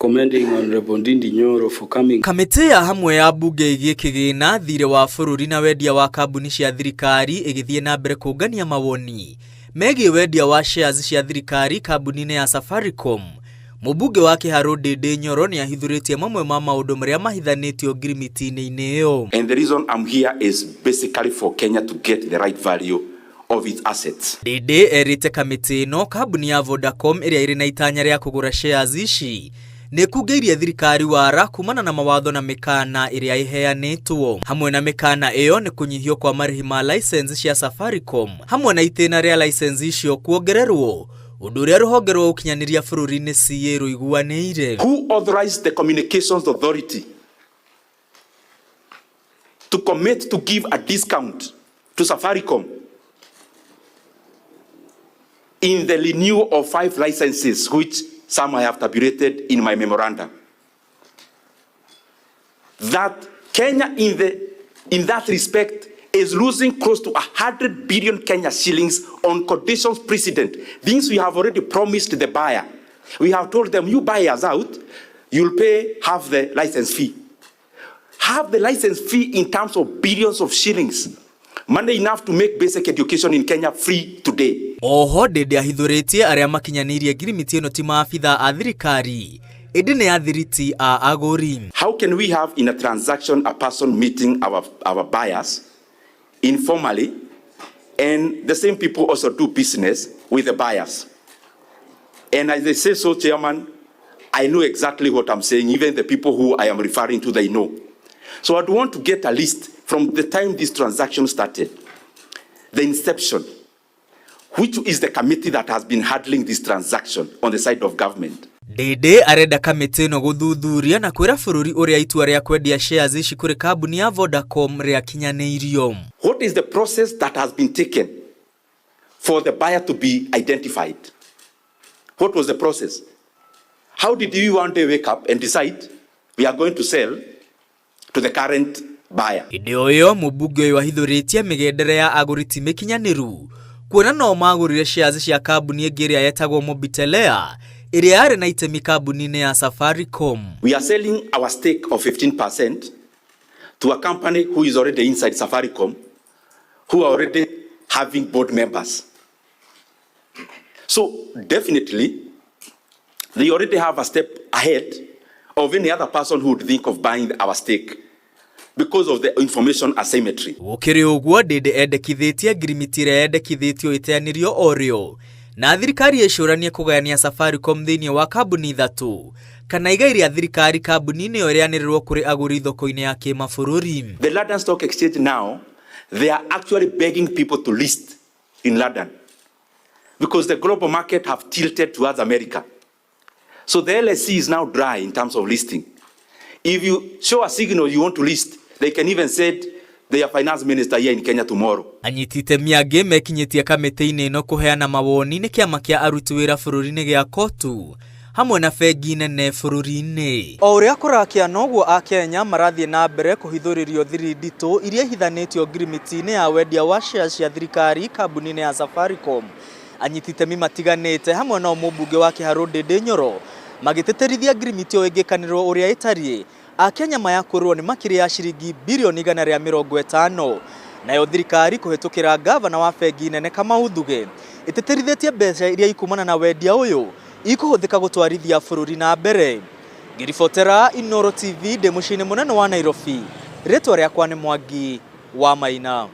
commending Honorable Ndĩndĩ for coming. Kamĩtĩ ya hamwe ya Ambunge igĩkĩgĩna thirĩ wa bũrũri na wendia wa kambuni cia thirikari igĩthiĩ na mbere kũngania mawoni megiĩ wendia wa shares cia thirikari kambuni-inĩ ya Safaricom. Mũmbunge wa Kĩharũ Ndĩndĩ nĩ ahithũrĩtie mamwe ma maũndũ marĩa mahithanĩtio ngirimiti-inĩ ĩyo. And the reason I'm here is basically for Kenya to get the right value of its assets. Ndĩndĩ erĩte kamĩtĩ ĩno kambuni ya Vodacom ĩrĩa ĩrĩ na itanya rĩa kũgũra shares ici nĩkungĩirie thirikari wara kumana na mawatho na mĩkana ĩrĩa ĩheanĩtwo. Hamwe na mĩkana ĩyo nĩ kũnyihio kwa marĩhi ma license cia Safaricom hamwe na itĩna rĩa license icio kuongererwo, ũndũ ũrĩa rũhonge rwa ũkinyanĩria bũrũri-inĩ CA rũiguanĩire. Who authorized the Communications Authority to commit to give a discount to Safaricom in the renewal of 5 licenses, which some I have tabulated in my memorandum? That Kenya in that respect is losing close to 100 billion Kenya shillings on conditions precedent. Things we have already promised the buyer. We have told them, you buy us out, you'll pay half the license fee. Half the license fee in terms of billions of shillings. Money enough to make basic education in Kenya free today. Oho Ndĩndĩ ahithũrĩtie arĩa makinyanĩirie ngirimiti ĩno ti maabitha a thirikari, ĩndĩ nĩ athiriti a agũri. How can we have in a transaction a person meeting our buyers informally, and the same people also do business with the buyers? And as they say so, Chairman, I know exactly what I'm saying. Even the people who I am referring to, they know. So I'd want to get a list from the time this transaction started, the inception, which is the committee that has been handling this transaction on the side of government. Ndĩndĩ arenda kamĩtĩ ĩno gũthuthuria na kwĩra bũrũri ũrĩa itua rĩa kwendia shares ici kũrĩ kambuni ya Vodacom rĩakinyanĩirio. What is the process that has been taken for the buyer to be identified? What was the process? How did you one day wake up and decide we are going to sell to the current buyer? Hĩndĩ ũyũ mũmbunge ũyũ ahithũrĩtie mĩgendere ya agũri ti mĩkinyanĩru, kuona no magũrire shares cia kambuni ĩngĩ ĩrĩa yetagwo Mobitelea ĩrĩa yarĩ na itemi kambuni-inĩ ya Safaricom. We are selling our stake of 15% to a company who is already inside Safaricom, who are already having board members. So definitely, they already have a step ahead of any other person who would think of buying our stake because of the information asymmetry. Gũkĩrĩ ũguo Ndĩndĩ endekithĩtie ngirimiti ĩrĩa yendekithĩtio ĩteanĩrio orĩo, na thirikari ĩcũranie kũgayania Safaricom thĩinĩ wa kambuni 3 kana igai rĩa thirikari kambuni-inĩ ĩyo ĩrĩanĩrĩrwo kũrĩ agũri thoko-inĩ ya kĩmabũrũri. The London Stock Exchange now, they are actually begging people to list in London because the global market have tilted towards America. So the LSE is now dry in terms of listing. If you show a signal you want to list, they can even say their finance minister here in Kenya tomorrow. Anyiti itemi angĩ mekinyĩtie kamĩtĩ-inĩ ĩno kũheana mawoni nĩ kĩama kĩa aruti wĩra bũrũri-inĩ gĩa kotu hamwe na bengi nene bũrũri-inĩ. O ũrĩa kũrakĩa noguo a Kenya marathiĩ na mbere kũhithũrĩrio thiri nditũ iria ihithanĩtio ngirimiti-inĩ ya wendia wa shares cia thirikari kambuni-inĩ ya Safaricom. Anyiti itemi matiganĩte hamwe na mũmbunge wa Kĩharũ Ndĩndĩ magĩtĩtĩrithia ngirimiti ĩyo ĩngĩkanĩrwo ũrĩa ĩtariĩ. Akenya mayakũrwo nĩ makĩria ya ciringi bilioni 150, nayo thirikari kũhetũkĩra gavana wa bengi nene Kamau ĩtĩtĩrithĩtie mbeca iria ikumana na wendia ũyũ ikũhũthĩka gũtwarithia bũrũri na mbere. Ngĩribotera Inooro TV ndĩ mũciĩ-inĩ mũnene wa Nairobi, rĩtwa rĩakwa nĩ Mwangi wa Maina.